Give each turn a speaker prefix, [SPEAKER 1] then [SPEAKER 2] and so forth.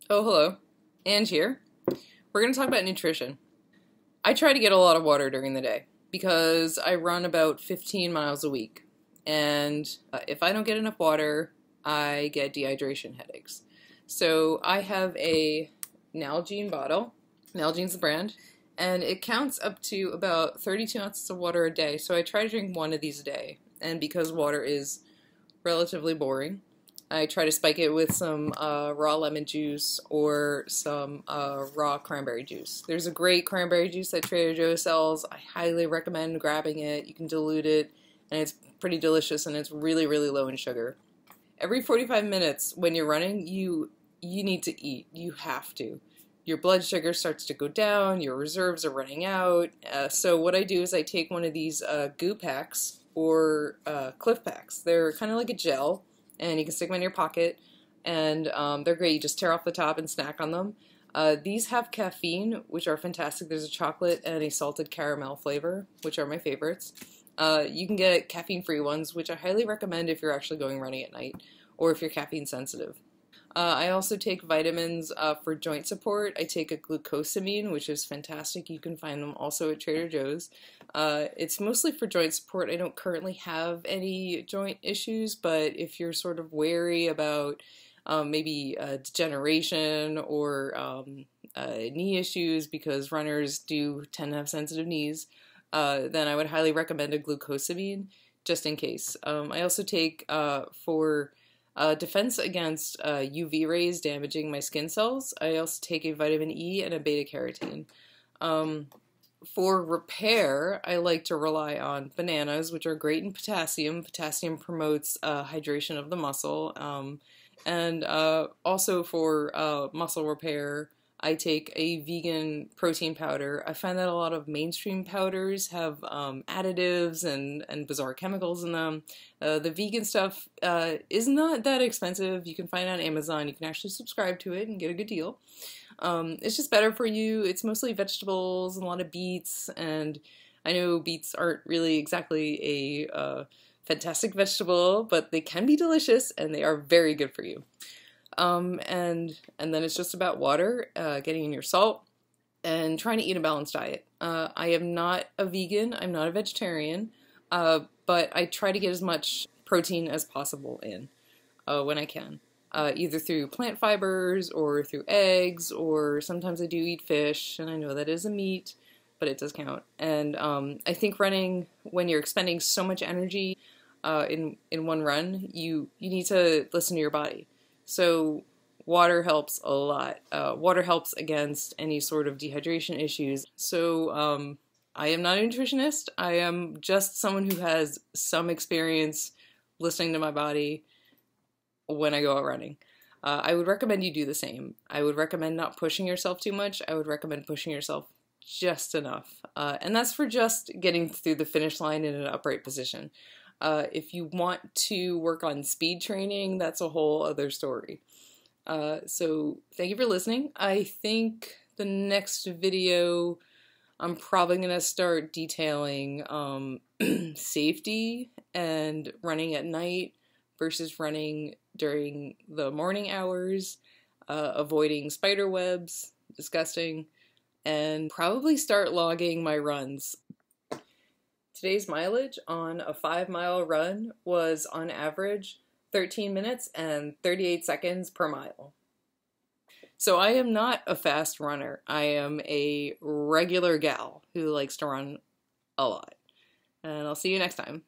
[SPEAKER 1] Oh, hello. Ange here. We're going to talk about nutrition. I try to get a lot of water during the day because I run about 15 miles a week. And if I don't get enough water, I get dehydration headaches. So I have a Nalgene bottle. Nalgene's the brand. And it counts up to about 32 ounces of water a day. So I try to drink one of these a day. And because water is relatively boring, I try to spike it with some raw lemon juice or some raw cranberry juice. There's a great cranberry juice that Trader Joe's sells. I highly recommend grabbing it. You can dilute it, and it's pretty delicious, and it's really, really low in sugar. Every 45 minutes when you're running, you need to eat. You have to. Your blood sugar starts to go down. Your reserves are running out. So what I do is I take one of these goo packs or Cliff packs. They're kind of like a gel, and you can stick them in your pocket, and they're great. You just tear off the top and snack on them. These have caffeine, which are fantastic. There's a chocolate and a salted caramel flavor, which are my favorites. You can get caffeine-free ones, which I highly recommend if you're actually going running at night, or if you're caffeine sensitive. I also take vitamins for joint support. I take a glucosamine, which is fantastic. You can find them also at Trader Joe's. It's mostly for joint support. I don't currently have any joint issues, but if you're sort of wary about maybe degeneration or knee issues, because runners do tend to have sensitive knees, then I would highly recommend a glucosamine just in case. I also take for defense against UV rays damaging my skin cells. I also take a vitamin E and a beta-carotene. For repair, I like to rely on bananas, which are great in potassium. Potassium promotes hydration of the muscle. And also for muscle repair, I take a vegan protein powder. I find that a lot of mainstream powders have additives and bizarre chemicals in them. The vegan stuff is not that expensive. You can find it on Amazon. You can actually subscribe to it and get a good deal. It's just better for you. It's mostly vegetables and a lot of beets, and I know beets aren't really exactly a fantastic vegetable, but they can be delicious and they are very good for you. And then it's just about water, getting in your salt, and trying to eat a balanced diet. I am not a vegan, I'm not a vegetarian, but I try to get as much protein as possible in when I can. Either through plant fibers or through eggs, or sometimes I do eat fish, and I know that is a meat, but it does count. And I think running, when you're expending so much energy in one run, you need to listen to your body. So water helps a lot. Water helps against any sort of dehydration issues. So I am not a nutritionist. I am just someone who has some experience listening to my body when I go out running. I would recommend you do the same. I would recommend not pushing yourself too much. I would recommend pushing yourself just enough. And that's for just getting through the finish line in an upright position. If you want to work on speed training, that's a whole other story. So thank you for listening. I think the next video I'm probably going to start detailing safety and running at night versus running during the morning hours, avoiding spider webs, disgusting, and probably start logging my runs. Today's mileage on a 5-mile run was on average 13 minutes and 38 seconds per mile. So I am not a fast runner. I am a regular gal who likes to run a lot. And I'll see you next time.